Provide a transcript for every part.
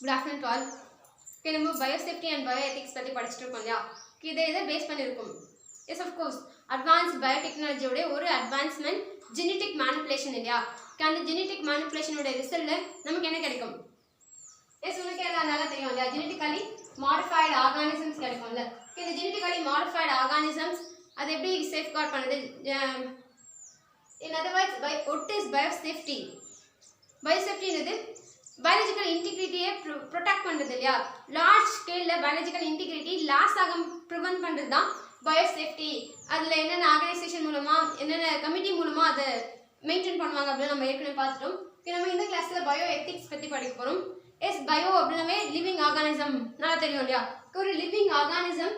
Good afternoon to all. Okay, நம்ம biosafety and bioethics பத்தி படிச்சிட்டு இருக்கோம் இல்லையா? இதை பேஸ் பண்ணியிருக்கோம். Yes, of course. Advanced biotechnology உடைய ஒரு advancement genetic manipulation இல்லையா? அந்த genetic manipulation உடைய ரிசல்ட்ல நமக்கு என்ன கிடைக்கும்? Yes, உங்களுக்கு எல்லாம் நல்லா தெரியும் இல்லையா? Genetically modified organisms கிடைக்கும்ல. இந்த genetically modified organisms அது எப்படி safeguard பண்ணுது? In other words, what is biosafety? Biosafety என்னது? biological integrity protect பண்றது இல்லையா? large scale ல biological integrity loss ஆகாம prevent பண்றது தான் biosafety. அதுல என்னென்ன ஆர்கனைசேஷன் மூலமா என்னென்ன கமிட்டி மூலமா அதை மெயின்டைன் பண்ணுவாங்க அப்படின்னு நம்ம ஏற்கனவே பார்த்துட்டோம். நம்ம இந்த கிளாஸ்ல பயோ எத்திக்ஸ் பத்தி படிக்க போறோம். எஸ் பயோ அப்படின்னாவே லிவிங் ஆர்கானிசம் நல்லா தெரியும் இல்லையா? ஒரு லிவிங் ஆர்கானிசம்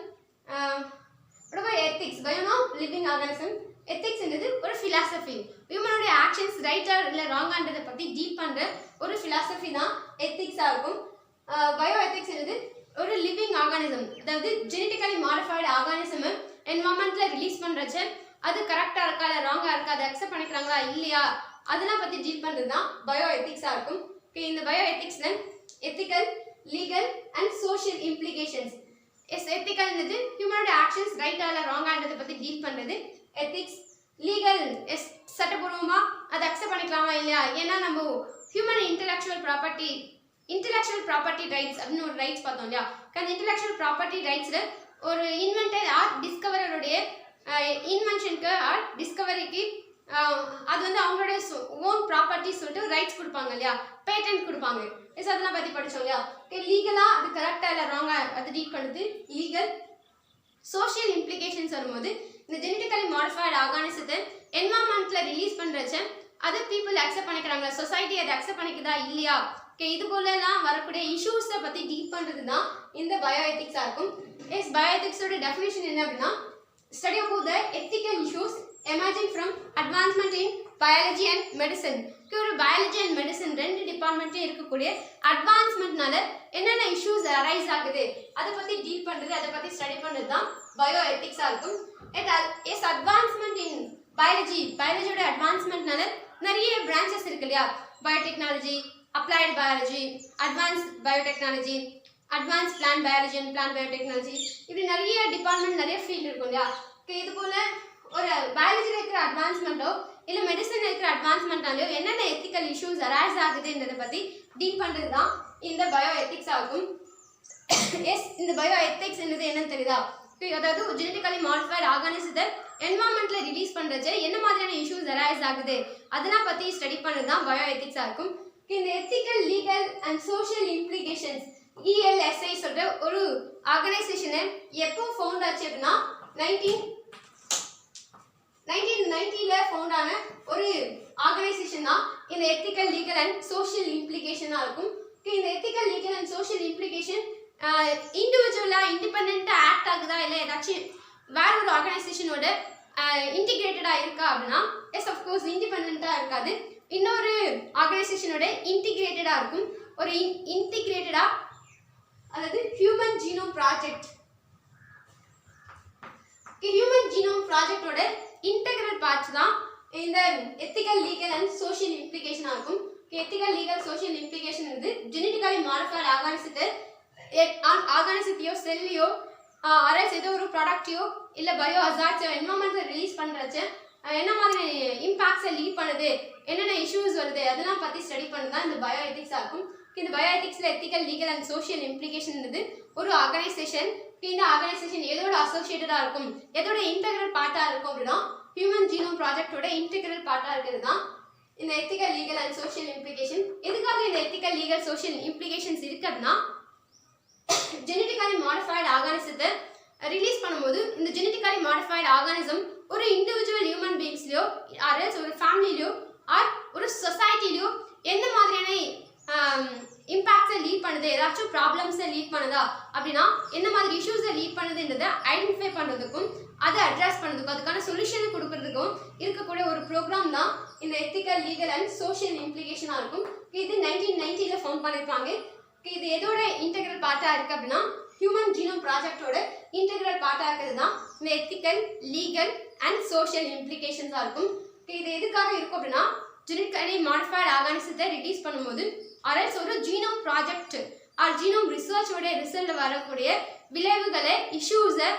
எத்திக்ஸ் பயோனா லிவிங் ஆர்கானிசம் எத்திக்ஸ் என்னது ஒரு philosophy. ஹியூமனோட ஆக்ஷன்ஸ் ரைட்டா இல்ல ராங்கான்றதை பத்தி டீப் பண்ற ஒரு philosophy தான் எத்திக்ஸா இருக்கும். பயோ எத்திக்ஸ் என்னது ஒரு லிவிங் ஆர்கானிசம், அதாவது ஜெனட்டிக்கலி மாடிஃபைடு ஆர்கானிசம் என்வரான்மெண்ட்ல ரிலீஸ் பண்றச்ச அது கரெக்டா இருக்கா இல்ல ராங்கா இருக்கா, அதை அக்செப்ட் பண்ணிக்கிறாங்களா இல்லையா, அதெல்லாம் பத்தி டீல் பண்றது தான் பயோ எத்திக்ஸா இருக்கும். இந்த பயோ எத்திக்ஸ்ல ethical, legal and social implications. Yes ethical என்னது ஹியூமனோட ஆக்ஷன்ஸ் ரைட்டா இல்ல ராங்கான்றதை பத்தி டீல் பண்றது எத்திக்ஸ். லீகல் எஸ் சட்டபூர்வமா அதை அக்செப்ட் பண்ணிக்கலாமா இல்லையா, ஏன்னா நம்ம ஹியூமன் இன்டெலெக்சுவல் ப்ராப்பர்ட்டி ரைட்ஸ் அப்படின்னு ஒரு ரைட்ஸ் பார்த்தோம் இல்லையா? அந்த இன்டெலெக்சுவல் ப்ராப்பர்ட்டி ரைட்ஸ்ல ஒரு இன்வென்டர் ஆர் டிஸ்கவரருடைய இன்வென்ஷனுக்கு ஆர் டிஸ்கவரிக்கு அது வந்து அவங்களுடைய ஓன் ப்ராப்பர்ட்டி சொல்லிட்டு ரைட்ஸ் கொடுப்பாங்க இல்லையா, பேட்டன்ட் கொடுப்பாங்க. எஸ் அதெல்லாம் பத்தி படிச்சோம் இல்லையா? லீகலா அது கரெக்டா இல்ல ராங்கா அது டீல் பண்ணுது லீகல். சோஷியல் இம்ப்ளிகேஷன்ஸ் வரும்போது இந்த ஜெனட்டிக்கலி மாடிஃபைடு ஆர்கானிசத்தை என்வரான்மெண்ட்ல ரிலீஸ் பண்றச்ச அதை பீப்புள் அக்செப்ட் பண்ணிக்கிறாங்க, சொசைட்டி அதை அக்செப்ட் பண்ணிக்குதா இல்லையா, இது போலலாம் வரக்கூடிய இஷ்யூஸை பத்தி டீல் பண்றது தான் இந்த பயோ எத்திக்ஸா இருக்கும். எஸ் பயோ எத்திக்ஸோட டெஃபினேஷன் என்ன அப்படின்னா study about the ethical issues emerging from advancement in biology and medicine. ஒரு பயாலஜி அண்ட் மெடிசன் ரெண்டு டிபார்ட்மெண்ட்லயும் இருக்கக்கூடிய அட்வான்ஸ்மெண்ட்னால என்னென்ன இஷ்யூஸ் அரைஸ் ஆகுது அதை பத்தி டீல் பண்றது, அதை பத்தி ஸ்டடி பண்றது தான் பயோ எத்திக்ஸா இருக்கும். எஸ் அட்வான்ஸ்மெண்ட் இன் பயாலஜியோட அட்வான்ஸ்மெண்ட்னால நிறைய பிரான்ச்சஸ் இருக்கு இல்லையா? Biotechnology, applied biology, advance biotechnology, advance plant biology and plant biotechnology, இப்படி நிறைய டிபார்ட்மெண்ட் நிறைய ஃபீல்டு இருக்கும் இல்லையா? இது போல ஒரு பயாலஜியில் இருக்கிற அட்வான்ஸ்மெண்ட்டோ இல்லை மெடிசனில் இருக்கிற அட்வான்ஸ்மெண்ட்னாலையோ என்னென்ன எத்திக்கல் இஷ்யூஸ் அரைஸ் ஆகுதுன்றதை பற்றி டீல் பண்ணுறது தான் இந்த பயோ எத்திக்ஸ் ஆகும். எஸ் இந்த பயோ எத்திக்ஸ் என்னன்னு தெரியுதா? அதாவது ஜெனட்டிக்கலி மாடிஃபைடு ஆர்கானிசத்தை என்வரான்மெண்ட்ல ரிலீஸ் பண்றச்ச என்ன மாதிரியான இஷ்யூஸ் அரைஸ் ஆகுது அதெல்லாம் பற்றி ஸ்டடி பண்ணுறது தான் பயோ எத்திக்ஸா இருக்கும். இந்த ethical, legal and social implications ELSI சொல்ற ஒரு ஆர்கனைசேஷனை எப்போ ஃபவுண்ட் ஆச்சு அப்படின்னா 1990ல ஃபவுண்ட் ஆன ஒரு ஆர்கனைசேஷன் தான் இந்த எத்திக்கல், லீகல் அண்ட் சோஷியல் இம்ப்ளிகேஷனா இருக்கும். இந்த ethical, legal and social implication இண்டிவிஜுவலா இண்டிபெண்டா ஆக்ட் ஆகுதா இல்லை ஏதாச்சும் வேற ஒரு ஆர்கனைசேஷனோட இன்டிகிரேட்டடா இருக்கா அப்படின்னா எஸ் அஃப்கோர்ஸ் இண்டிபெண்டா இருக்காது, இன்னொரு ஆர்கனைசேஷனோட இன்டிகிரேட்டடா இருக்கும். ஒரு இன்டிகிரேட்டடா அதாவது human genome project, human genome ப்ராஜெக்டோட இன்டெகிரல் பார்ட்ஸ் தான் இந்த எத்திக்கல், லீகல் அண்ட் சோஷியல் இம்ப்ளிகேஷனா இருக்கும். எத்திக்கல், லீகல், சோஷியல் இம்ப்ளிகேஷன் வந்து ஜெனட்டிக்கலி மாடிஃபைடு ஆர்கானிசத்தையோ செல்லையோ அரேஸ் ஏதோ ஒரு ப்ராடக்டையோ இல்லை பயோ ஹசார்ட்ஸோ என்வரான்மெண்ட்ல ரிலீஸ் பண்றச்ச என்ன மாதிரி இம்பாக்ட்ஸை லீட் பண்ணுது, என்னென்ன இஷ்யூஸ் வருது அதெல்லாம் பற்றி ஸ்டடி பண்ணது தான் இந்த பயோ எத்திக்ஸாக இருக்கும். இந்த பயோ எத்திக்ஸில் ethical, legal and social implication ஒரு ஆர்கனைசேஷன், இந்த ஆர்கனைசேஷன் எதோட அசோசியேட்டடாக இருக்கும், எதோட இன்டெகிரல் பார்ட்டாக இருக்கும் அப்படின்னா ஹியூமன் ஜீனோம் ப்ராஜெக்டோட இன்டெகிரல் பார்ட்டாக இருக்கிறது தான் இந்த ethical, legal and social implication. எதுக்காக இந்த எத்திக்கல், லீகல், சோஷியல் இம்ப்ளிகேஷன்ஸ் இருக்கு அப்படின்னா ஜெனட்டிக்கலி மாடிஃபைடு ஆர்கானிசத்தை ரிலீஸ் பண்ணும்போது இந்த ஜெனட்டிக்கலி மாடிஃபைடு ஆர்கானிசம் ஒரு இண்டிவிஜுவல் ஹியூமன் பீயிங்ஸ்லையோ ஆர் ஒரு ஃபேமிலிலையோ ஆர் ஒரு சொசைட்டிலையோ என்ன மாதிரியான இம்பாக்ட்ஸை லீட் பண்ணுது, ஏதாச்சும் ப்ராப்ளம்ஸை லீட் பண்ணுதா அப்படின்னா என்ன மாதிரி இஷ்யூஸை லீட் பண்ணுதுன்றதை ஐடென்டிஃபை பண்ணுறதுக்கும் அதை அட்ரஸ் பண்ணுறதுக்கும் அதுக்கான சொல்யூஷனை கொடுக்கறதுக்கும் இருக்கக்கூடிய ஒரு ப்ரோக்ராம் தான் இந்த எத்திக்கல், லீகல் அண்ட் சோஷியல் இம்ப்ளிகேஷனாக இருக்கும். இது 1990ல ஃபவுண்ட் பண்ணியிருப்பாங்க. இது எதோட இன்டெகிரல் பார்ட்டாக இருக்குது அப்படின்னா ஹியூமன் ஜீனோம் ப்ராஜெக்டோட இன்டெகிரல் பார்ட்டாக இருக்கிறது தான் இந்த எத்திக்கல், லீகல் அண்ட் சோஷியல் இம்ப்ளிகேஷன்ஸாக இருக்கும். இது எதுக்காக இருக்கும் அப்படின்னா genetically modified organisms ரிலீஸ் பண்ணும்போது அரல்ஸ் ஒரு ஜீனோம் ப்ராஜெக்ட் ஆர் ஜீனோம் ரிசர்ச்சோட ரிசல்ட் வரக்கூடிய விளைவுகளை இஷ்யூஸை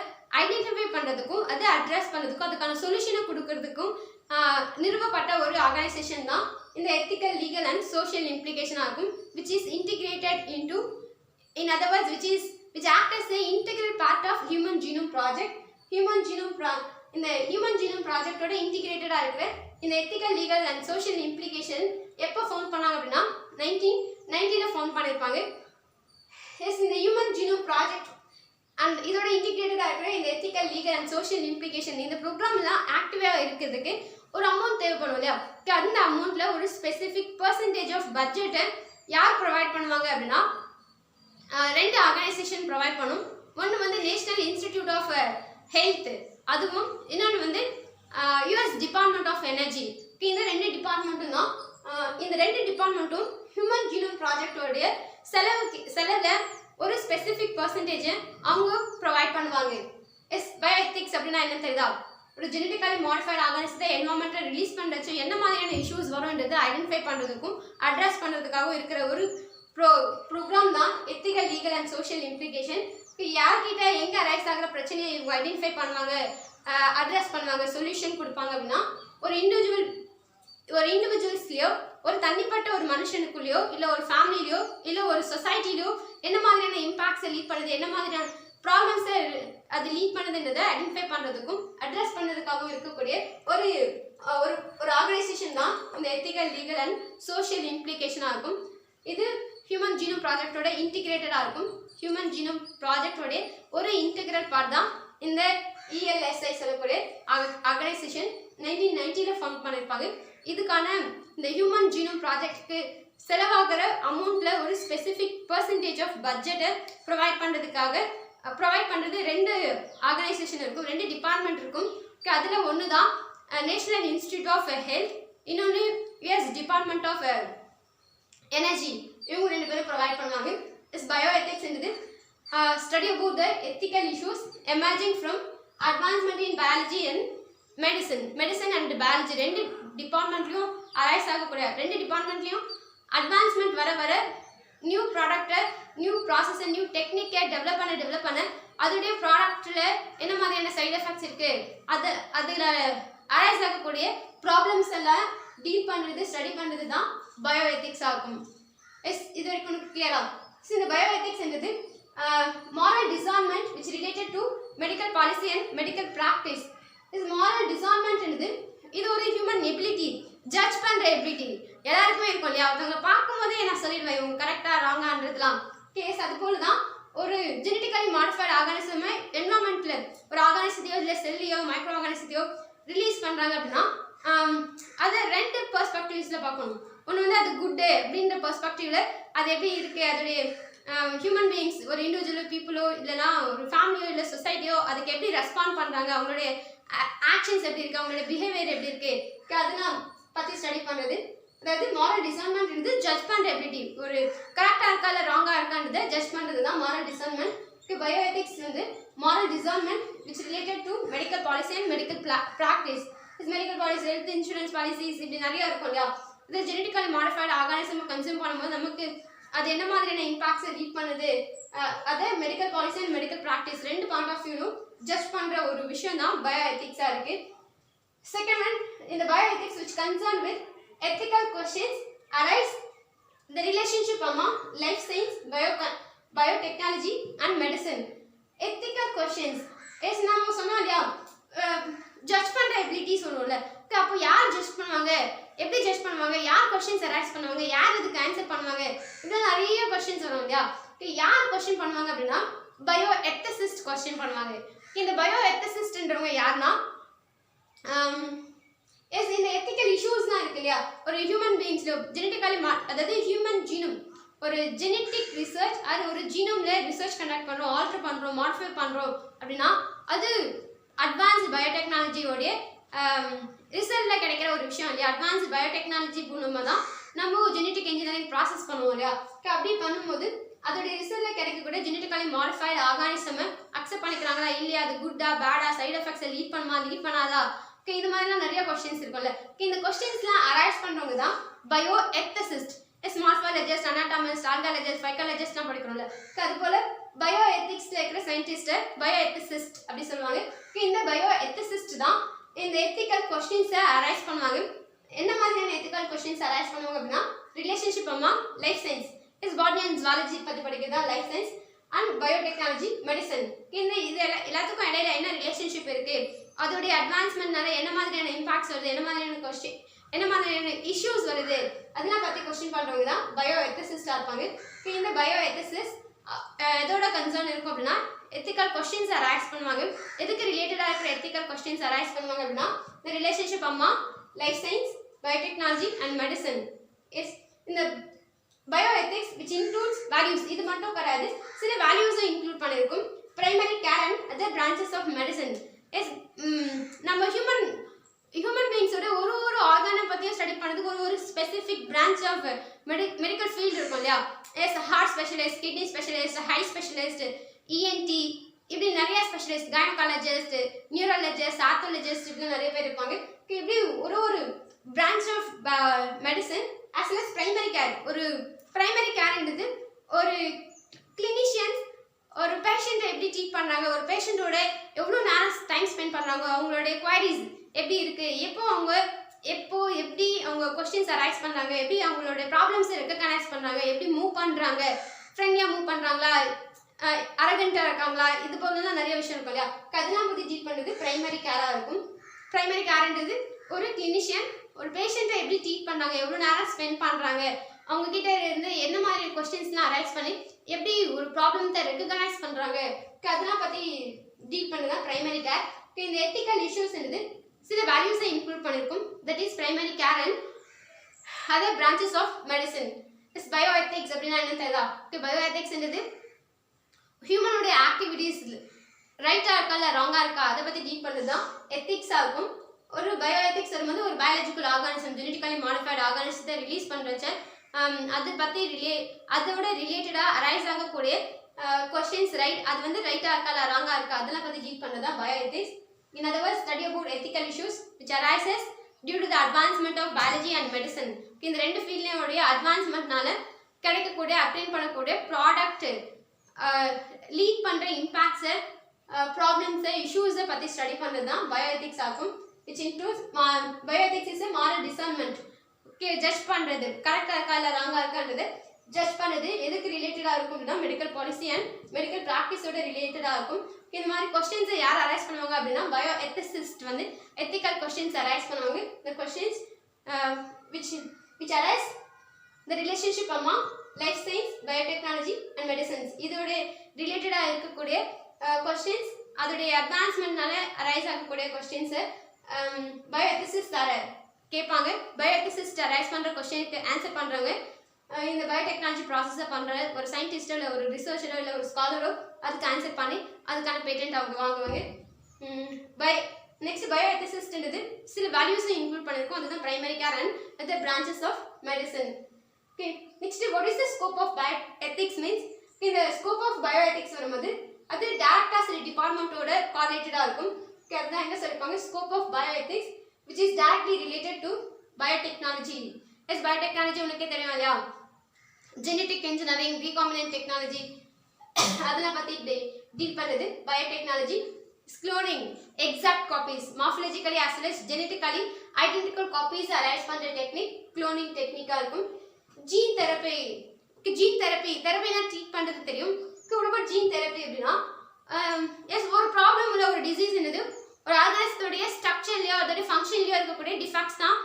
ஐடென்டிஃபை பண்ணுறதுக்கும் அதை அட்ரஸ் பண்ணுறதுக்கும் அதுக்கான சொல்யூஷனை கொடுக்கறதுக்கும் நிறுவப்பட்ட ஒரு ஆர்கனைசேஷன் தான் இந்த எத்திக்கல் லீகல் அண்ட் சோஷியல் இம்ப்ளிகேஷனாக இருக்கும் which is integrated into in other words which act as a integral part of human genome project இந்த ஹியூமன் ஜீனோம் ப்ராஜெக்டோட இன்டிகிரேட்டடாக இருக்கிற இந்த ethical legal and social implication எப்போ ஃபவுண்ட் பண்ணாங்க அப்படின்னா 1990 ஃபவுண்ட் பண்ணியிருப்பாங்க. எஸ் இந்த human genome project and இதோட இன்டிகிரேட்டடாக இருக்கிற இந்த ethical legal and social implication இந்த ப்ரோக்ராம்லாம் ஆக்டிவாக இருக்கிறதுக்கு ஒரு அமௌண்ட் தேவைப்படும் இல்லையா? அந்த அமௌண்ட்டில் ஒரு ஸ்பெசிஃபிக் பர்சன்டேஜ் ஆஃப் பட்ஜெட்டை யார் ப்ரொவைட் பண்ணுவாங்க அப்படின்னா ரெண்டு ஆர்கனைசேஷன் ப்ரொவைட் பண்ணும். ஒன்று வந்து நேஷனல் இன்ஸ்டிடியூட் ஆஃப் ஹெல்த், அதுவும் இன்னொன்று வந்து யூஎஸ் டிபார்ட்மெண்ட் ஆஃப் எனர்ஜி. இந்த ரெண்டு டிபார்ட்மெண்ட்டும் தான் இந்த ரெண்டு டிபார்ட்மெண்ட்டும் ஹியூமன் ஜீனோம் ப்ராஜெக்டோடைய செலவில் ஒரு ஸ்பெசிஃபிக் பர்சன்டேஜை அவங்க ப்ரொவைட் பண்ணுவாங்க. எஸ் பயோஎத்திக்ஸ் அப்படின்னா என்ன தெரியுதா? ஒரு ஜெனட்டிக்கலி மாடிஃபைட் ஆர்கனிசத்தை என்வரான்மெண்ட்டை ரிலீஸ் பண்ணுறச்சு என்ன மாதிரியான இஷ்யூஸ் வரும்ன்றது ஐடென்டிஃபை பண்ணுறதுக்கும் அட்ரஸ் பண்ணுறதுக்காகவும் இருக்கிற ஒரு ப்ரோக்ராம் தான் ethical legal and social implication. யார்கிட்ட எங்கே அரைஸ் ஆகிற பிரச்சனையை இவங்க ஐடென்டிஃபை பண்ணுவாங்க, அட்ரஸ் பண்ணுவாங்க, சொல்யூஷன் கொடுப்பாங்க அப்படின்னா ஒரு இண்டிவிஜுவல்ஸ்லையோ ஒரு தனிப்பட்ட ஒரு மனுஷனுக்குள்ளேயோ இல்லை ஒரு ஃபேமிலிலையோ இல்லை ஒரு சொசைட்டிலையோ என்ன மாதிரியான இம்பாக்ட்ஸை லீட் பண்ணுது, என்ன மாதிரியான ப்ராப்ளம்ஸை அது லீட் பண்ணுதுன்றதை ஐடென்டிஃபை பண்ணுறதுக்கும் அட்ரஸ் பண்ணுறதுக்காகவும் இருக்கக்கூடிய ஒரு ஒரு ஆர்கனைசேஷன் தான் இந்த எத்திக்கல் லீகல் அண்ட் சோஷியல் இம்ப்ளிகேஷனாக இருக்கும். இது ஹியூமன் ஜீனோம் ப்ராஜெக்டோட இன்டிகிரேட்டடாக இருக்கும். ஹியூமன் ஜீனோம் ப்ராஜெக்டோட ஒரு இன்டெகிரல் பார்ட் தான் இந்த ELSI சொல்லக்கூடிய ஆர்கனைசேஷன் 1990 ஃபவுண்ட் பண்ணியிருப்பாங்க. இதுக்கான இந்த ஹியூமன் ஜீனோம் ப்ராஜெக்ட்க்கு செலவாகிற அமௌண்ட்டில் ஒரு ஸ்பெசிஃபிக் பர்சன்டேஜ் ஆஃப் பட்ஜெட்டை ப்ரொவைட் பண்ணுறது ரெண்டு ஆர்கனைசேஷன் இருக்கும், ரெண்டு டிபார்ட்மெண்ட் இருக்கும். அதில் ஒன்று தான் நேஷனல் இன்ஸ்டிடியூட் ஆஃப் ஹெல்த், இன்னொன்று யூஎஸ் டிபார்ட்மெண்ட் ஆஃப் எனர்ஜி. இவங்க ரெண்டு பேரும் ப்ரொவைட் பண்ணுவாங்க. இஸ் பயோஎத்திக்ஸ்ன்றது study about the ethical issues emerging from advancement in biology and medicine and biology ரெண்டு டிபார்ட்மெண்ட்லையும் அரைஸ் ஆகக்கூடிய ரெண்டு டிபார்ட்மெண்ட்லையும் அட்வான்ஸ்மெண்ட் வர நியூ ப்ராடக்டை, நியூ ப்ராசஸை, நியூ டெக்னிக்கை டெவலப் பண்ண அதோடைய ப்ராடக்டில் என்ன மாதிரியான சைட் எஃபெக்ட்ஸ் இருக்குது, அதில் அரைஸ் ஆகக்கூடிய ப்ராப்ளம்ஸ் எல்லாம் டீல் பண்ணுறது, ஸ்டடி பண்ணுறது தான் பயோஎத்திக்ஸாக இருக்கும். எஸ் இது வரைக்கும் கிளியரா? ஸோ இந்த பயோஎத்திக்ஸ்ன்றது moral discernment which related to medical policy and medical practice. This moral discernment என்னது இது ஒரு ஹியூமன் எபிலிட்டி, ஜட்ஜ் பண்ணுற எபிலிட்டி எல்லாருக்குமே இருக்கும் இல்லையா? அவங்க பார்க்கும்போதே நான் சொல்லிடுவேன் இவங்க கரெக்டாக ராங்கான்றதுலாம். கேஸ் அது போல தான் ஒரு ஜெனட்டிக்கலி மாடிஃபைட் ஆர்கானிசமை என்வரான்மெண்ட்டில் ஒரு ஆர்கானிசத்தையோ இல்லை செல்லையோ மைக்ரோ ஆர்கானிசத்தையோ ரிலீஸ் பண்ணுறாங்க அப்படின்னா அதை ரெண்டு பெர்ஸ்பெக்டிவ்ஸில் பார்க்கணும். ஒன்று வந்து அது குட்டு அப்படின்ற பெர்ஸ்பெக்டிவ்ல அது எப்படி இருக்குது, அதோடைய ஹியூமன் பீயிங்ஸ் ஒரு இண்டிவிஜுவலோ பீப்புளோ இல்லைனா ஒரு ஃபேமிலியோ இல்லை சொசைட்டியோ அதுக்கு எப்படி ரெஸ்பாண்ட் பண்ணுறாங்க, அவங்களுடைய ஆக்ஷன்ஸ் எப்படி இருக்குது, அவங்களுடைய பிஹேவியர் எப்படி இருக்குது, அதெல்லாம் பற்றி ஸ்டடி பண்ணுறது. அதாவது மாரல் டிசர்ன்மெண்ட் இருந்து ஜட்ஜ் பண்ணுற எபிலிட்டி, ஒரு கரெக்டாக இருக்கா இல்லை ராங்காக இருக்கான்றதை ஜட்ஜ் பண்ணுறது தான் மாரல் டிசர்ன்மெண்ட். பயோஎத்திக்ஸ் வந்து moral discernment which related to medical policy and medical practice. Medical policy, health insurance policies இப்படி நிறையா இருக்கும் இல்லையா? இது ஜெனட்டிக்கலி மாடிஃபைடு ஆர்கானிசம் கன்சியூம் பண்ணும்போது நமக்கு அது என்ன மாதிரியான இம்பாக்ட்ஸை லீட் பண்ணுது, அதை medical policy and medical practice ரெண்டு பாயிண்ட் ஆஃப் வியூலும் ஜட்ஜ் பண்ணுற ஒரு விஷயம் தான் பயோஎத்திக்ஸாக இருக்குது. செகண்ட் ஒன், இந்த bioethics which concern with ethical questions arise the relationship among life science, biotechnology and medicine. Ethical questions is நாம சொன்னோம் இல்லையா, ஜட்ஜ் பண்ணுற எபிலிட்டி சொல்லுவோம்ல. அப்போ யார் ஜட்ஜ் பண்ணுவாங்க, எப்படி ஜட்ஜ் பண்ணுவாங்க, யார் கொஸ்டின்ஸ் அரைஸ் பண்ணுவாங்க, யார் இதுக்கு ஆன்சர் பண்ணுவாங்க, இதெல்லாம் நிறைய கொஸ்டின்ஸ் வரும் இல்லையா? யார் கொஸ்டின் பண்ணுவாங்க அப்படின்னா பயோ எத்திசிஸ்ட் கொஸ்டின் பண்ணுவாங்க. இந்த பயோ எத்திசிஸ்ட்ன்றவங்க யாருன்னா எஸ் இந்த எத்திக்கல் இஷ்யூஸ்லாம் இருக்கு இல்லையா, ஒரு ஹியூமன் பீயிங்ஸில் ஜெனட்டிக்கலி அதாவது ஹியூமன் ஜீனோம் ஒரு ஜெனட்டிக் ரிசர்ச், அது ஒரு ஜீனோமில் ரிசர்ச் கண்டக்ட் பண்ணுறோம், ஆல்டர் பண்ணுறோம், மாடிஃபை பண்ணுறோம் அப்படின்னா அது அட்வான்ஸ்டு பயோடெக்னாலஜியோடைய ரிசல்ட்டில் கிடைக்கிற ஒரு விஷயம் இல்லையா? அட்வான்ஸ்டு பயோடெக்னாலஜி மூலமாக தான் நம்ம ஜெனட்டிக் இன்ஜினியரிங் ப்ராசஸ் பண்ணுவோம் இல்லையா? அப்படி பண்ணும்போது அதோடைய ரிசல்ட்டில் கிடைக்கக்கூடிய ஜெனட்டிக்கலி மாடிஃபைடு ஆர்கானிசமை அக்செப்ட் பண்ணிக்கிறாங்களா இல்லையா, அது குட்டா பேடா, சைட் எஃபெக்ட்ஸை லீட் பண்ணுமா லீட் பண்ணாதா, இது மாதிரிலாம் நிறைய கொஸ்டின்ஸ் இருக்கும்ல. இந்த கொஸ்டின்ஸ்லாம் அரைஸ் பண்ணுறவங்க தான் bio ethicist. Morphologist, anatomist, archaeologist, பைக்காலஜிஸ்ட்லாம் படிக்கிறோம்ல. அது போல பயோ எத்திக்ஸ்ல இருக்கிற சயின்டிஸ்ட்டை பயோ எத்திசிஸ்ட் அப்படி சொல்லுவாங்க. இந்த பயோ எத்திசிஸ்ட் தான் இந்த எத்திக்கல் கொஸ்டின்ஸை அரைஸ் பண்ணுவாங்க. என்ன மாதிரியான எத்திக்கல் கொஸ்டின்ஸ் அரைஸ் பண்ணுவாங்க அப்படின்னா, relationship among life science is botany and zoology பற்றி படிக்கிறது தான் life science and biotechnology, medicine. இது எல்லாத்துக்கும் இடையில என்ன ரிலேஷன்ஷிப் இருக்கு, அதோடைய அட்வான்ஸ்மெண்ட்னால என்ன மாதிரியான இம்பாக்ட்ஸ் வருது, என்ன மாதிரியான கொஸ்டின், என்ன மாதிரியான இஷ்யூஸ் வருது, அதெல்லாம் பற்றி கொஸ்டின் பண்ணுறவங்க தான் பயோ எத்திசிஸ்டாக இருப்பாங்க. இந்த பயோ எத்திசிஸ்ட் எதோட கன்சர்ன் இருக்கும் அப்படின்னா, எத்திக்கல் கொஸ்டின்ஸ் அரைஸ் பண்ணுவாங்க. எதுக்கு ரிலேட்டடாக இருக்கிற எத்திக்கல் கொஸ்டின்ஸ் அரைஸ் பண்ணுவாங்க அப்படின்னா, இந்த relationship among life science, biotechnology and medicine is இந்த bio ethics which includes values. இது மட்டும் கிடையாது, சில வேல்யூஸும் இன்க்ளூட் பண்ணியிருக்கும். Primary care and other branches of medicine is நம்ம ஹியூமன் பீயிங்ஸோட ஒரு ஆர்கானை பற்றியும் ஸ்டடி பண்ணுறதுக்கு ஒரு specific branch of medical field இருக்கும் இல்லையா. As heart specialist, kidney specialist, eye specialist, ENT, இப்படி நிறைய ஸ்பெஷலிஸ்ட், கைனகாலஜிஸ்ட், நியூரலஜிஸ்ட், ஆர்த்தாலஜிஸ்ட், இப்படி நிறைய பேர் இருப்பாங்க. இப்படி ஒரு branch of medicine as well as primary care. ஒரு பிரைமரி கேர்ன்றது ஒரு கிளினிஷியன்ஸ் ஒரு பேஷண்ட்டை எப்படி ட்ரீட் பண்ணுறாங்க, ஒரு பேஷண்ட்டோட எவ்வளோ நேரம் டைம் ஸ்பெண்ட் பண்ணுறாங்க, அவங்களுடைய குவாரிஸ் எப்படி இருக்குது, எப்படி அவங்க கொஸ்டின்ஸ் அரைஸ் பண்ணுறாங்க, எப்படி அவங்களோட ப்ராப்ளம்ஸை ரெக்கக்னைஸ் பண்ணுறாங்க, எப்படி மூவ் பண்ணுறாங்க, ஃப்ரெண்ட்லியாக மூவ் பண்ணுறாங்களா, அரகண்ட்டாக இருக்காங்களா, இது போலலாம் நிறைய விஷயம் இருக்கும் இல்லையா. அதெல்லாம் பற்றி ட்ரீட் பண்ணுறது பிரைமரி கேராக இருக்கும். பிரைமரி கேர்ன்றது ஒரு கிளினிஷியன் ஒரு பேஷண்ட்டை எப்படி ட்ரீட் பண்ணுறாங்க, எவ்வளோ நேரம் ஸ்பெண்ட் பண்ணுறாங்க, அவங்கக்கிட்ட இருந்து என்ன மாதிரி கொஸ்டின்ஸ்லாம் அரைஸ் பண்ணி எப்படி ஒரு ப்ராப்ளத்தை ரெக்கக்னைஸ் பண்ணுறாங்க, அதெல்லாம் பற்றி டீல் பண்ணுறது பிரைமரி கேர். இந்த எத்திக்கல் இஷ்யூஸ்ன்றது சில வேல்யூஸை இன்க்ளூட் பண்ணியிருக்கும். That is primary care and other branches of medicine is bio ethics. அப்படின்னா என்ன தெரியுதா? பயோ எத்திக்ஸ்ன்றது ஹியூமனுடைய ஆக்டிவிட்டீஸ் ரைட்டாக இருக்கா இல்லை ராங்காக இருக்கா அதை பற்றி டீல் பண்ணுறது தான் எத்திக்ஸாக இருக்கும். ஒரு பயோ எத்திக்ஸ் வரும்போது ஒரு பயாலஜிக்கல் ஆர்கானிசம், ஜெனட்டிக்கலி மாடிஃபைடு ஆர்கானிசத்தை ரிலீஸ் பண்ணுறச்ச அதை பற்றி அதோட ரிலேட்டடாக அரைஸ் ஆகக்கூடிய கொஸ்டின்ஸ் அது வந்து ரைட்டாக இருக்கா இல்லை ராங்காக இருக்கா அதெல்லாம் பற்றி டீல் பண்ணுறது தான் bioethics. In other words, study about ethical issues which arises due to the advancement of biology and medicine. இந்த ரெண்டு ஃபீல்ட்லேயோடைய அட்வான்ஸ்மெண்ட்னால கிடைக்கக்கூடிய அப்டெயின் பண்ணக்கூடிய ப்ராடக்ட் லீட் பண்ணுற இம்பேக்ட்ஸை, ப்ராப்ளம்ஸை, இஷ்யூஸை பற்றி ஸ்டடி பண்ணுறது தான் பயோ எத்திக்ஸ் ஆகும். which includes bioethics is a moral discernment. Okay, judge பண்றது கரெக்டா இருக்கா இல்ல ராங்கா இருக்கான்றது ஜட்ஜ் பண்றது எதுக்கு ரிலேட்டடா இருக்கும் அப்படின்னா மெடிக்கல் பாலிசி அண்ட் மெடிக்கல் பிராக்டிஸோட ரிலேட்டடா இருக்கும். இந்த மாதிரி கொஸ்டின்ஸ் யார் அரைஸ் பண்ணுவாங்க அப்படின்னா பயோ எத்திசிஸ்ட் வந்து எத்திக்கல் கொஸ்டின்ஸ் அரைஸ் பண்ணுவாங்க. the questions which arise the relationship among life science, biotechnology and medicines. இதோட ரிலேட்டடா இருக்கக்கூடிய கொஸ்டின்ஸ், அதோடைய அட்வான்ஸ்மெண்ட்னால அரைஸ் ஆகக்கூடிய கொஸ்டின்ஸ் பயோ எத்திசிஸ்ட் கேட்பாங்க. பயோ எத்திசிஸ்ட் அரைஸ் பண்ணுற கொஸ்டினுக்கு ஆன்சர் பண்ணுறவங்க இந்த பயோடெக்னாலஜி ப்ராசஸை பண்ணுற ஒரு சயின்டிஸ்டோ இல்லை ஒரு ரிசர்ச்சரோ இல்லை ஒரு ஸ்காலரோ அதுக்கு ஆன்சர் பண்ணி அதுக்கான பேட்டன்ட் அவங்க வாங்குவாங்க. நெக்ஸ்ட் பயோ எத்திசிஸ்ட்ன்றது சில வேல்யூஸும் இன்க்ளூட் பண்ணியிருக்கோம். அதுதான் primary care and other branches of medicine. Okay, next what is the scope of bioethics means, இந்த ஸ்கோப் ஆஃப் பயோ எத்திக்ஸ் வரும்போது அது டேரக்டாக சில டிபார்ட்மெண்ட்டோட கோஆர்டினேட்டடாக இருக்கும். ஓகே, அதுதான் எங்கே சொல்லியிருப்பாங்க scope of bioethics which is directly related to biotechnology. Yes, biotechnology உனக்கே தெரியும் இல்லையா, ஜெனடிக் இன்ஜினியரிங், ரீகாம்பினன்ட் டெக்னாலஜி அதெல்லாம் பற்றி டீல் பண்ணுறது biotechnology. cloning, exact copies, morphologically as well as genetically identical copies arise பண்ணுற டெக்னிக் cloning டெக்னிக்காக இருக்கும். Gene therapy, தெரப்பினா treat பண்ணுறது தெரியும். ஜீன் தெரப்பி அப்படின்னா எஸ் ஒரு ப்ராப்ளம் இல்லை ஒரு டிசீஸ் என்னது ஒரு ஆர்கானிசத்தோடைய ஸ்ட்ரக்சர்லையோ அதோடைய ஃபங்க்ஷன்லையோ இருக்கக்கூடிய டிஃபெக்ட்ஸ் தான்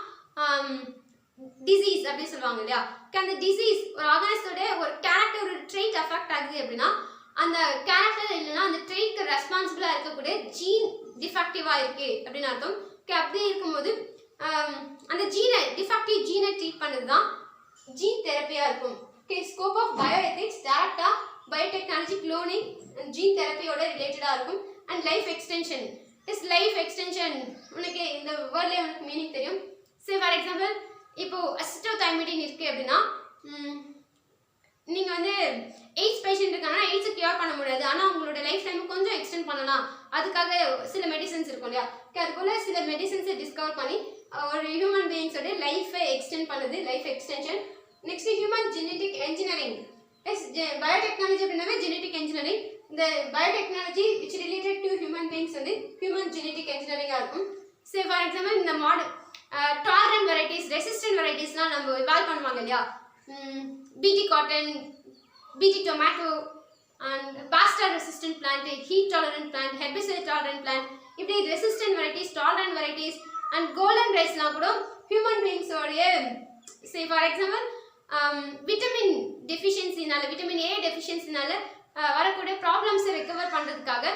டிசீஸ் அப்படின்னு சொல்லுவாங்க இல்லையா. அந்த டிசீஸ் ஒரு ஆர்கானிசத்தோடைய ஒரு கேரக்டர் ஒரு ட்ரெயிட் அஃபெக்ட் ஆகுது அப்படின்னா அந்த கேரக்டர் இல்லைன்னா அந்த ட்ரெயிட்க்கு ரெஸ்பான்சிபிளாக இருக்கக்கூடிய ஜீன் டிஃபெக்டிவாக இருக்கு அப்படின்னு அர்த்தம். அப்படி இருக்கும்போது அந்த டிஃபெக்டிவ் ஜீனை ட்ரீட் பண்ணுறது தான் ஜீன் தெரப்பியாக இருக்கும். Okay, scope of bioethics டேரக்டாக பயோடெக்னாலஜி, குளோனிங் அண்ட் ஜீன் தெரப்பியோட ரிலேட்டடாக இருக்கும். And life extension is life extension உனக்கு இந்த வேர்ட்லேயே உனக்கு மீனிங் தெரியும். சரி, ஃபார் எக்ஸாம்பிள் இப்போ அசிட்டோதைமிடின் இருக்குது அப்படின்னா நீங்கள் வந்து எய்ட்ஸ் பேஷண்ட் இருக்காங்கன்னா எய்ட்ஸை கியூர் பண்ண முடியாது, ஆனால் உங்களோட லைஃப் டைம் கொஞ்சம் எக்ஸ்டெண்ட் பண்ணலாம், அதுக்காக சில மெடிசன்ஸ் இருக்கும் இல்லையா. அதுக்குள்ள சில மெடிசன்ஸை டிஸ்கவர் பண்ணி ஒரு ஹியூமன் பீயிங்ஸோட லைஃபை எக்ஸ்டெண்ட் பண்ணுது life extension. Next human genetic engineering. As biotechnology அப்படின்னாவே ஜெனெடிக் இன்ஜினியரிங். இந்த biotechnology which related to human beings வந்து ஹியூமன் ஜெனெடிக் இன்ஜினியரிங்காக இருக்கும். சே ஃபார் எக்ஸாம்பிள் இந்த டாலரண்ட் வெரைட்டிஸ், ரெசிஸ்டன்ட் வெரைட்டிஸ்லாம் நம்ம இவால்வ் பண்ணுவாங்க இல்லையா, BT cotton, BT tomato and pest resistant plant, heat tolerant plant, herbicide tolerant plant, இப்படி resistant varieties, tolerant varieties and golden ரைஸ்லாம் கூட ஹியூமன் பீயிங்ஸோடைய சே ஃபார் எக்ஸாம்பிள் விட்டமின் டெஃபிஷியன்சினால, விட்டமின் ஏ டெஃபிஷியன்சினால வரக்கூடிய ப்ராப்ளம்ஸை ரெக்கவர் பண்ணுறதுக்காக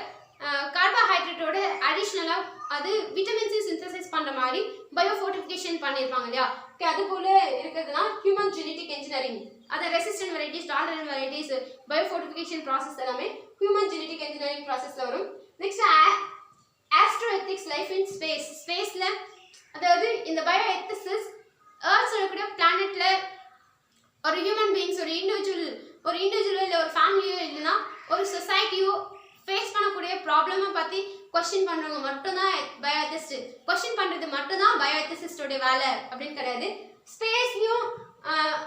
கார்போஹைட்ரேட்டோட அடிஷ்னலாக அது விட்டமின்ஸை சிந்தசைஸ் பண்ணுற மாதிரி பயோஃபோர்டிஃபிகேஷன் பண்ணியிருப்பாங்க இல்லையா. ஓகே, அது போல இருக்கிறதுனா ஹியூமன் ஜெனெடிக் இன்ஜினியரிங். அதை resistant varieties, tolerant varieties, biofortification process எல்லாமே ஹியூமன் ஜெனெடிக் இன்ஜினியரிங் ப்ராசஸில் வரும். Next astro ethics, life in space. ஸ்பேஸில் அதாவது இந்த பயோ எத்திக்ஸ் ஏர்த் சொல்லக்கூடிய பிளானெட்டில் ஒரு ஹியூமன் பீயிங்ஸ், ஒரு இண்டிவிஜுவலோ இல்லை ஒரு ஃபேமிலியோ இல்லைன்னா ஒரு சொசைட்டியோ ஃபேஸ் பண்ணக்கூடிய ப்ராப்ளமை பற்றி கொஸ்டின் பண்ணுறவங்க மட்டும்தான் பயோ எத்திஸ்ட். கொஸ்டின் பண்ணுறது மட்டும்தான் பயோ எத்திஸ்டோடைய வேலை அப்படின்னு கிடையாது. ஸ்பேஸ்லையும்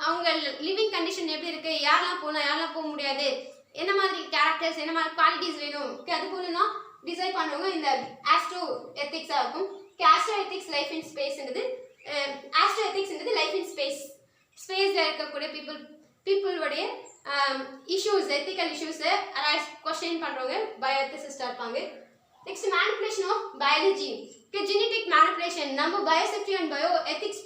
அவங்க லிவிங் கண்டிஷன் எப்படி இருக்குது, யாரெல்லாம் போகலாம், யாரெல்லாம் போக முடியாது, என்ன மாதிரி கேரக்டர்ஸ், என்ன மாதிரி குவாலிட்டிஸ் வேணும், அது போலலாம் டிசைட் பண்ணுறவங்க இந்த ஆஸ்ட்ரோ எத்திக்ஸாக இருக்கும். ஆஸ்ட்ரோ எத்திக்ஸ் லைஃப் இன் ஸ்பேஸ்ன்றது, ஆஸ்ட்ரோ எத்திக்ஸ்ன்றது லைஃப் இன் ஸ்பேஸ். ஸ்பேஸில் இருக்கக்கூடிய பீப்புளுடைய இஷ்யூஸ், எத்திக்கல் இஷ்யூஸை கொஸ்டின் பண்ணுறவங்க பயோ எத்திசிஸ்டாக இருப்பாங்க. Next manipulation of biology. Genetic manipulation நம்ம பயோசெஃப்டி அண்ட் பயோ எத்திக்ஸ்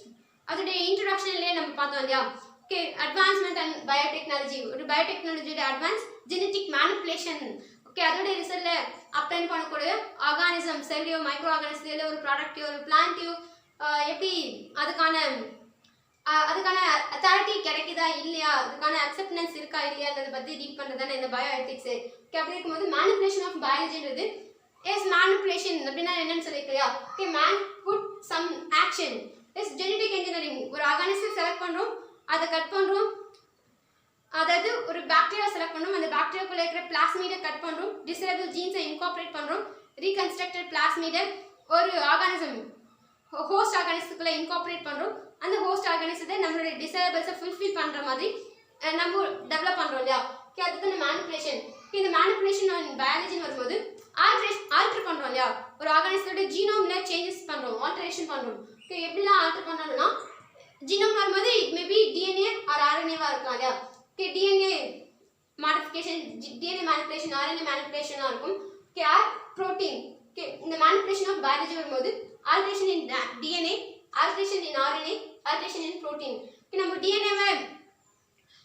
அதோடைய இன்ட்ரடக்ஷன்லேயே நம்ம பார்த்தோம் இல்லையா. ஓகே, அட்வான்ஸ்மெண்ட் அண்ட் பயோடெக்னாலஜி, ஒரு பயோடெக்னாலஜியோட அட்வான்ஸ் ஜெனெடிக் மேனிப்புலேஷன். ஓகே, அதோட ரிசல்ட்டில் அப்ளைன் பண்ணக்கூடிய ஆர்கானிசம், செல்லையோ மைக்ரோ ஆர்கானிசத்தையோ ஒரு ப்ராடக்டையோ ஒரு பிளான்ட்டையோ எப்படி அதுக்கான அத்தாரிட்டி கிடைக்குதா இல்லையா, அதுக்கான அக்செப்டன்ஸ் இருக்கா இல்லையான்றதை பற்றி டீல் பண்ணுறதான இந்த பயோ எத்திக்ஸு. ஓகே, அப்படி இருக்கும்போது மேனிப்புலேஷன் ஆஃப் பயாலஜின்றது எஸ் மேனிப்புலேஷன் அப்படின்னா என்னன்னு சொல்லியிருக்கலையா. Okay, man put some action. As genetic engineering, ஒரு ஆர்கானிசத்தை செலக்ட் பண்ணுறோம், அதை கட் பண்ணுறோம், அதாவது ஒரு பாக்டீரியா செலக்ட் பண்ணுறோம், அந்த பாக்டீரியாக்குள்ளே இருக்கிற பிளாஸ்மீடை கட் பண்ணுறோம், டிசரபிள் ஜீன்ஸை இன்கார்பரேட் பண்ணுறோம், ரீகன்ஸ்ட்ரக்டட் பிளாஸ்மீடை ஒரு ஆர்கானிசம் ஹோஸ்ட் ஆர்கானிசத்துக்குள்ளே இன்கார்பரேட் பண்ணுறோம், அந்த ஹோஸ்ட் ஆர்கானிசத்தை நம்மளுடைய டிசரபிள்ஸை ஃபுல்ஃபில் பண்ணுற மாதிரி நம்ம டெவலப் பண்ணுறோம் இல்லையா. ஓகே, அதுக்கு இந்த மேனிப்புலேஷன். இந்த மேனிப்புலேஷன் பயாலஜின்னு வரும்போது ஆல்டர் பண்ணுறோம் இல்லையா, ஒரு ஆர்கானிசத்தோட ஜீனோமில் சேஞ்சஸ் பண்ணுறோம், ஆல்டரேஷன் பண்ணுறோம். ஓகே, எப்படிலாம் ஆல்டர் பண்ணுறோம்னா ஜீனோம் வரும்போது இட் மேபி டிஎன்ஏ ஆர் ஆர்என்ஏவாக இருக்கலாம் இல்லையா. Okay, DNA modification, DNA manipulation, RNA மேனிப்புலேஷனாக இருக்கும். Okay, or protein. ஓகே, இந்த மேனிப்புலேஷன் ஆஃப் பயாலஜி வரும்போது alteration in DNA, alteration in RNA, alteration in protein. நம்ம டிஎன்ஏவை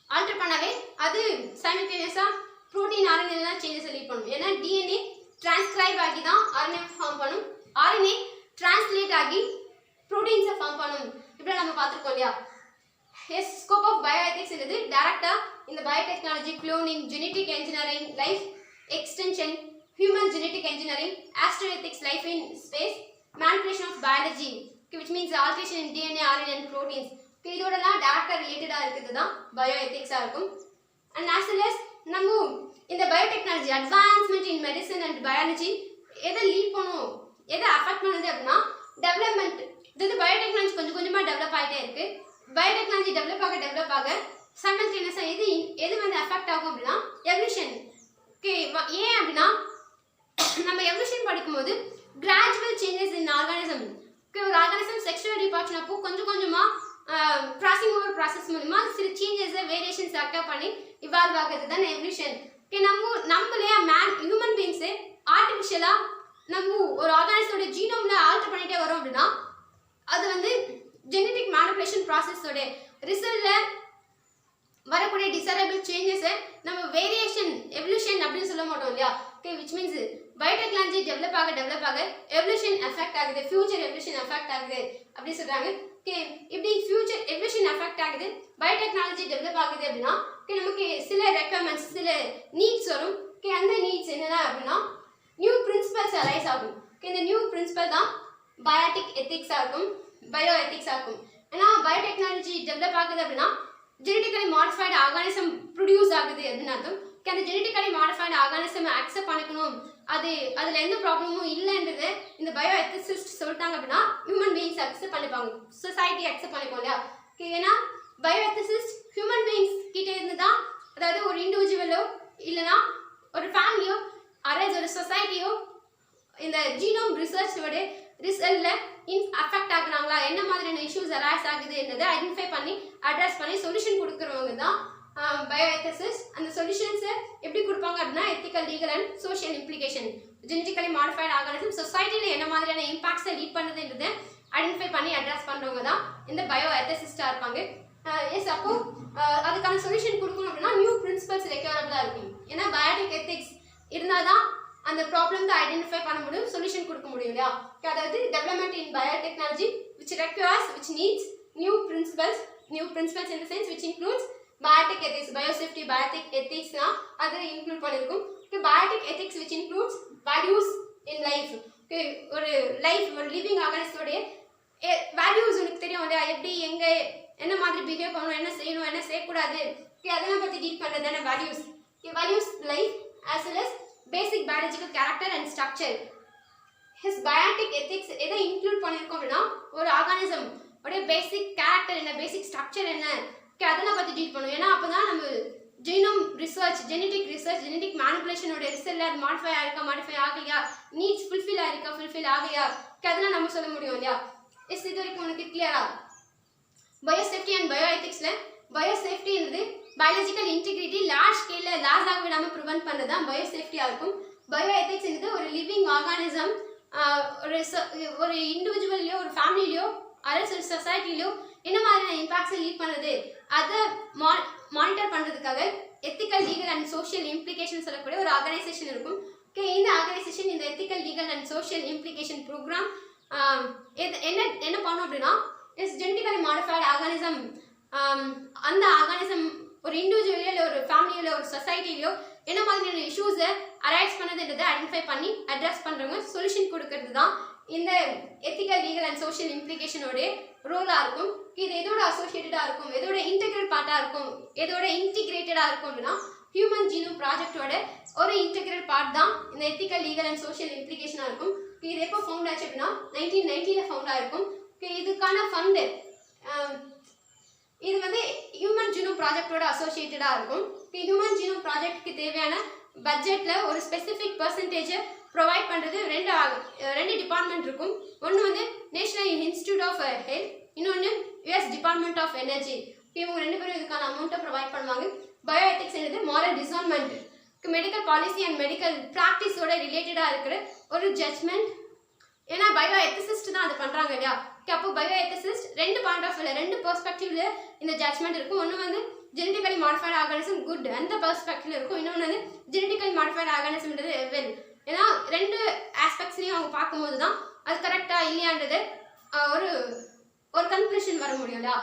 ஆல்டர் பண்ணாவே அது சைமல்டேனியஸாக ப்ரோட்டீன் ஆர்என்ஏலாம் சேஞ்சஸ் லீட் பண்ணும். ஏன்னா டிஎன்ஏ டிரான்ஸ்கிரைப் ஆகி தான் ஆர்என்ஏ ஃபார்ம் பண்ணும், ஆர்என்ஏ டிரான்ஸ்லேட் ஆகி ப்ரோட்டீன்ஸை ஃபார்ம் பண்ணும். இப்படி நம்ம பார்த்துருக்கோம் இல்லையா. Yes, scope of bioethics இருக்குது டேரக்டாக இந்த biotechnology, cloning, genetic engineering, life extension, human genetic engineering, astro ethics, life in space, manipulation of biology, which means alteration in DNA, RNA and proteins. இதோடலாம் டேரக்டாக ரிலேட்டடாக இருக்கிறது தான் பயோ எத்திக்ஸாக இருக்கும். அண்ட் ஆஸ் வெல் அஸ் நம்ம இந்த biotechnology advancement in medicine and biology எதை லீட் பண்ணும், எதை அஃபெக்ட் பண்ணுது அப்படின்னா டெவலப்மெண்ட். இது பயோடெக்னாலஜி கொஞ்சம் கொஞ்சமாக டெவலப் ஆகிட்டே இருக்குது. பயோடெக்னாலஜி டெவலப் ஆக சைமல்டேனியஸாக எது வந்து அஃபெக்ட் ஆகும் அப்படின்னா எவல்யூஷன். ஓகே, ஏன் அப்படின்னா நம்ம எவல்யூஷன் படிக்கும்போது கிராஜுவல் சேஞ்சஸ் இன் ஆர்கானிசம். ஒரு ஆர்கானிசம் செக்ஷுவல் ரிப்ரொடக்ஷன் அப்போ கொஞ்சம் கொஞ்சமாக கிராசிங் ஓவர் ப்ராசஸ் மூலமா சில சேஞ்சஸை வேரியேஷன்ஸ் அக்டர் பண்ணி இவால்வ் ஆகுறது தான் எவல்யூஷன். ஓகே, நம்மளே ஹியூமன் பீயிங்ஸு ஆர்டிஃபிஷியலாக நம்ம ஒரு ஆர்கானிசத்தோட ஜீனோமில் ஆல்டர் பண்ணிகிட்டே வரோம் அப்படின்னா அது வந்து ஜெனெடிக் மேனிப்புலேஷன் ப்ராசஸோட ரிசல்ட்டில் வரக்கூடிய டிசரபிள் சேஞ்சஸை நம்ம வேரியேஷன் எவல்யூஷன் அப்படின்னு சொல்ல மாட்டோம் இல்லையா. Okay, which means biotechnology develop ஆக எவல்யூஷன் எஃபெக்ட் ஆகுது, ஃபியூச்சர் எவல்யூஷன் எஃபெக்ட் ஆகுது அப்படின்னு சொல்கிறாங்க. ஓகே, இப்படி ஃபியூச்சர் எவல்யூஷன் எஃபெக்ட் ஆகுது, பயோடெக்னாலஜி டெவலப் ஆகுது அப்படின்னா ஓகே நமக்கு சில ரெக்வயர்மெண்ட்ஸ், சில நீட்ஸ் வரும். ஓகே, அந்த நீட்ஸ் என்னென்ன அப்படின்னா நியூ பிரின்சிபல்ஸ் அரைஸ் ஆகும். ஓகே, இந்த நியூ பிரின்சிபல் தான் பயோட்டிக் எத்திக்ஸாக இருக்கும், பயோ எத்திக்ஸாக இருக்கும். ஏன்னா பயோடெக்னாலஜி டெவலப் ஆகுது அப்படின்னா ஜெனடிக்கலி மாடிஃபைடு ஆர்கானிசம் ப்ரொடியூஸ் ஆகுது அப்படின்னு அர்த்தம். அந்த ஜெனடிக்கலி மாடிஃபைடு ஆர்கானிசம் அக்செப்ட் பண்ணிக்கணும், அதில் எந்த ப்ராப்ளமும் இல்லைன்றது இந்த பயோ எத்திசிஸ்ட் சொல்லிட்டாங்க அப்படின்னா ஹியூமன் பீயிங்ஸ் அக்செப்ட் பண்ணிப்பாங்க, சொசைட்டி அக்செப்ட் பண்ணிப்போம் இல்லையா. ஓகே, ஏன்னா பயோஎத்திசிஸ்ட் ஹியூமன் பீயிங்ஸ் கிட்ட இருந்து தான், அதாவது ஒரு இண்டிவிஜுவலோ இல்லைனா ஒரு ஃபேமிலியோ அரேஞ்ச் ஒரு சொசைட்டியோ இந்த ஜீனோம் ரிசர்ச்சோட ரிசல்ட்ல அஃபெக்ட் ஆகுறாங்களா, என்ன மாதிரியான இஷ்யூஸ் அரைஸ் ஆகுது என்னதை ஐடென்டிஃபை பண்ணி அட்ரஸ் பண்ணி சொல்யூஷன் கொடுக்குறவங்க தான் பயோஎத்திசிஸ்ட். அந்த சொல்யூஷன்ஸை எப்படி கொடுப்பாங்க அப்படின்னா ethical, legal and social implication, genetically modified organism சொசைட்டியில் என்ன மாதிரியான இம்பாக்ட்ஸை லீட் பண்ணுதுன்றதை ஐடென்டிஃபை பண்ணி அட்ரஸ் பண்ணுறவங்க தான் இந்த பயோஎத்திசிஸ்டாக இருப்பாங்க. எஸ், அப்போ அதுக்கான சொல்யூஷன் கொடுக்கணும் அப்படின்னா நியூ பிரின்சிபல்ஸ் ரெக்வயரபிளாக இருக்கும். ஏன்னா பயோட்டிக் எத்திக்ஸ் இருந்தால் தான் அந்த ப்ராப்ளம் தான் ஐடென்டிஃபை பண்ண முடியும், சொல்யூஷன் கொடுக்க முடியும் இல்லையா. அதாவது development in biotechnology which requires, which needs new principles in the sense which includes biotic ethics, biosafety, biotic ethics na adha include பண்ணிருக்கும். okay, biotic ethics which includes values in life. okay, ஒரு life, ஒரு living ஆர்கானிசத்தோட values உங்களுக்கு தெரியும் இல்லையா, எப்படி எங்க என்ன மாதிரி behave பண்ணணும், என்ன செய்யணும், என்ன செய்யக்கூடாது, okay, அதெல்லாம் பத்தி டீல் பண்றதான values. okay, values life as well as basic biological character and structure. his biotic ethics எதை இன்க்ளூட் பண்ணிருக்கோம் அப்படின்னா ஒரு ஆர்கானிசம் உடைய பேசிக் கேரக்டர் என்ன, பேசிக் ஸ்ட்ரக்சர் என்ன, அதெல்லாம் பற்றி டீல் பண்ணுவோம். ஏன்னா அப்போ தான் நம்ம genome research, genetic research, genetic மேனிபுலேஷனோட ரிசல்ட்ல அது மாடிஃபை ஆயிருக்கா, மாடிஃபை ஆகலையா, நீட்ஸ் ஃபுல்ஃபில் ஆயிருக்கா, ஃபுல்ஃபில் ஆகலையா, அதெல்லாம் நம்ம சொல்ல முடியும் இல்லையா. எஸ், இது வரைக்கும் உனக்கு கிளியரா? பயோசேஃப்டி அண்ட் பயோ எத்திக்ஸில் பயோசேஃப்டின்றது பயாலஜிக்கல் இன்டிகிரிட்டி லார்ஜ் ஸ்கேலில் லாஸ் ஆக விடாமல் ப்ரிவென்ட் பண்ணது தான் பயோசேஃப்டியாக இருக்கும். பயோ எத்திக்ஸ்ன்றது ஒரு லிவிங் ஆர்கானிசம் ஒரு இண்டிவிஜுவல்லையோ ஒரு ஃபேமிலிலையோ அரசு சொசைட்டிலையோ என்ன மாதிரியான இம்பாக்ட்ஸை லீட் பண்ணுது அதை மானிட்டர் பண்ணுறதுக்காக ethical, legal and social implication சொல்லக்கூடிய ஒரு ஆர்கனைசேஷன் இருக்கும். ஓகே, இந்த ஆர்கனைசேஷன் இந்த ethical, legal and social implication programme என்ன பண்ணும் அப்படின்னா இஸ் ஜெனட்டிக்கலி மாடிஃபைடு ஆர்கானிசம். அந்த ஆர்கானிசம் ஒரு இண்டிவிஜுவலையோ இல்லை ஒரு ஃபேமிலியிலோ ஒரு சொசைட்டிலையோ என்ன மாதிரியான இஷ்யூஸை அரைஸ் பண்ணதுன்றதை ஐடென்டிஃபை பண்ணி அட்ரஸ் பண்ணுறவங்க சொல்யூஷன் கொடுக்கறது தான் இந்த எத்திக்கல், லீகல் அண்ட் சோஷியல் இம்ப்ளிகேஷனோட ரோலாக இருக்கும். இது எதோட அசோசியேட்டடாக இருக்கும், எதோட இன்டெகிரல் பார்ட்டாக இருக்கும், எதோட இன்டிகிரேட்டடாக இருக்கும் அப்படின்னா ஹியூமன் ஜீனோம் ப்ராஜெக்டோட ஒரு இன்டெகிரல் பார்ட் தான் இந்த எத்திக்கல், லீகல் அண்ட் சோஷியல் இம்ப்ளிகேஷனாக இருக்கும். இது எப்போ ஃபவுண்ட் ஆச்சு அப்படின்னா 1990 ஃபவுண்ட் ஆயிருக்கும். இதுக்கான ஃபண்டு இது வந்து ஹியூமன் ஜீனோம் ப்ராஜெக்டோட அசோசியேட்டடாக இருக்கும். ஹியூமன் ஜீனோம் ப்ராஜெக்ட்டுக்கு தேவையான பட்ஜெட்டில் ஒரு ஸ்பெசிஃபிக் பர்சன்டேஜை ப்ரொவைட் பண்ணுறது ரெண்டு டிபார்ட்மெண்ட் இருக்கும். ஒன்று வந்து நேஷனல் இன்ஸ்டியூட் ஆஃப் ஹெல்த், இன்னொன்று யுஎஸ் டிபார்ட்மெண்ட் ஆஃப் எனர்ஜி. இவங்க ரெண்டு பேரும் இதுக்கான அமௌண்ட்டை ப்ரொவைட் பண்ணுவாங்க. பயோ எத்திக்ஸ்ன்றது moral discernment, medical policy and medical ப்ராக்டிஸோட ரிலேட்டடாக இருக்கிற ஒரு ஜட்ஜ்மெண்ட். ஏன்னா பயோ எத்திசிஸ்ட் தான் அது பண்ணுறாங்க இல்லையா. அப்போ பயோ எத்திசிஸ்ட் ரெண்டு பாயிண்ட் ஆஃப் வியூவில், ரெண்டு பெர்ஸ்பெக்டிவ்ல இந்த ஜட்ஜ்மெண்ட் இருக்கும். ஒன்று வந்து ஜெனட்டிக்கலி மாடிஃபைடு ஆர்கானிசம் குட் அந்த பெர்ஸ்பெக்டிவ்ல இருக்கும், இன்னொன்று வந்து ஜெனட்டிக்கலி மாடிஃபைடு ஆர்கானிசம்ன்றது வெல். ஏன்னா ரெண்டு ஆஸ்பெக்ட்ஸ்லையும் அவங்க பார்க்கும்போது தான் அது கரெக்டாக இல்லையான்றது ஒரு கன்க்ளூஷன் வர முடியும் இல்லையா.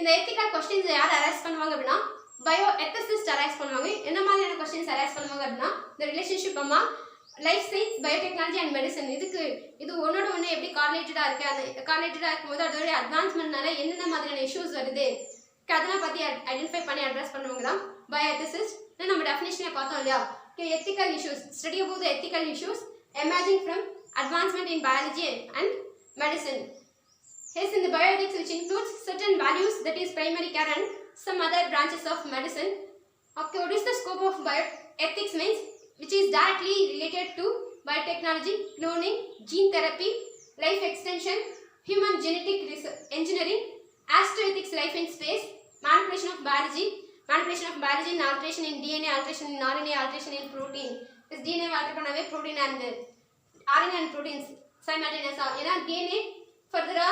இந்த எத்திக்கல் கொஸ்டின்ஸ் யார் அரைஸ் பண்ணுவாங்க அப்படின்னா பயோ எத்திசிஸ்ட் அரைஸ் பண்ணுவாங்க. என்ன மாதிரியான கொஸ்டின்ஸ் அரைஸ் பண்ணுவாங்க அப்படின்னா இந்த ரிலேஷன்ஷிப் அம்மா life science, biotechnology and medicine, இது ஒன்னோட ஒன்று எப்படி கார்லேட்டடாக இருக்குது, அந்த கார்லேட்டடாக இருக்கும்போது அதோட அட்வான்ஸ்மெண்ட்னால என்னென்ன மாதிரியான இஷ்யூஸ் வருது அதெல்லாம் பற்றி ஐடென்டிஃபை பண்ணி அட்ரஸ் பண்ணுவாங்க தான் பயோ எத்திசிஸ்ட். நம்ம டெஃபினேஷனே பார்த்தோம் இல்லையா. ethical issues, study about the ethical issues emerging from advancement in biology and medicine. Hence, in the bioethics, which includes certain values, that is primary care and some other branches of medicine. Okay, what is the scope of bioethics means, which is directly related to biotechnology, cloning, gene therapy, life extension, human genetic engineering, astroethics, life in space, manipulation of biology in alteration in DNA, alteration in RNA, alteration in protein. This DNA alter பண்ணவே protein and RNA and proteins simultaneous ஆ. ஏன்னா DNA further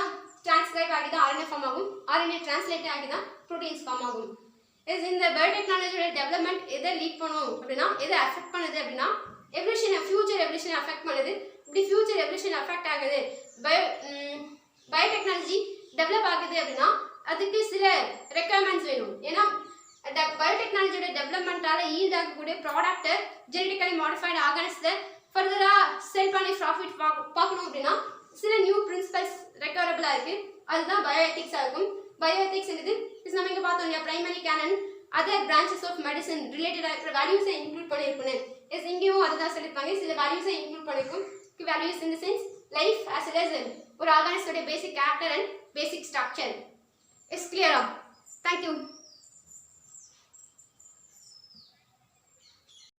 transcribe ஆகி தான் RNA form ஆகும், RNA translate ஆகி தான் proteins form ஆகும். Is இந்த பயோடெக்னாலஜியோட development எதை லீட் பண்ணும் அப்படின்னா, எதை அஃபெக்ட் பண்ணுது அப்படின்னா ஃபியூச்சர் எவல்யூஷனை அஃபெக்ட் பண்ணுது. இப்படி ஃபியூச்சர் எவல்யூஷன் அஃபெக்ட் ஆகுது, பயோடெக்னாலஜி டெவலப் ஆகுது அப்படின்னா அதுக்கு சில ரெக்குயர்மெண்ட்ஸ் வேணும். ஏன்னா பயோடெக்னாலஜியோட டெவலப்மெண்ட்டால ஈல்ட் ஆகக்கூடிய ப்ராடக்ட்டை ஜெனட்டிக்கலி மாடிஃபைடு ஆர்கானிசத்தை ஃபர்தராக செல் பண்ணி ப்ராஃபிட் பார்க்கணும் அப்படின்னா சில நியூ பிரின்சிபல்ஸ் ரெக்கவரபிளாக இருக்குது. அதுதான் பயோ எத்திக்ஸாக இருக்கும். பயோ எத்திக்ஸ் இது நம்ம இங்கே பார்த்தோம் இல்லையா, primary care and other branches of medicine ரிலேட்டடாக இருக்கிற வேல்யூஸை இன்க்ளூட் பண்ணியிருக்கணும். இங்கேயும் அதுதான் சொல்லியிருப்பாங்க, சில வேல்யூஸை இன்க்ளூட் பண்ணியிருக்கும். Values in the sense life as well as ஒரு ஆர்கானிஸோட basic character and basic structure. Is கிளியரா? தேங்க்யூ.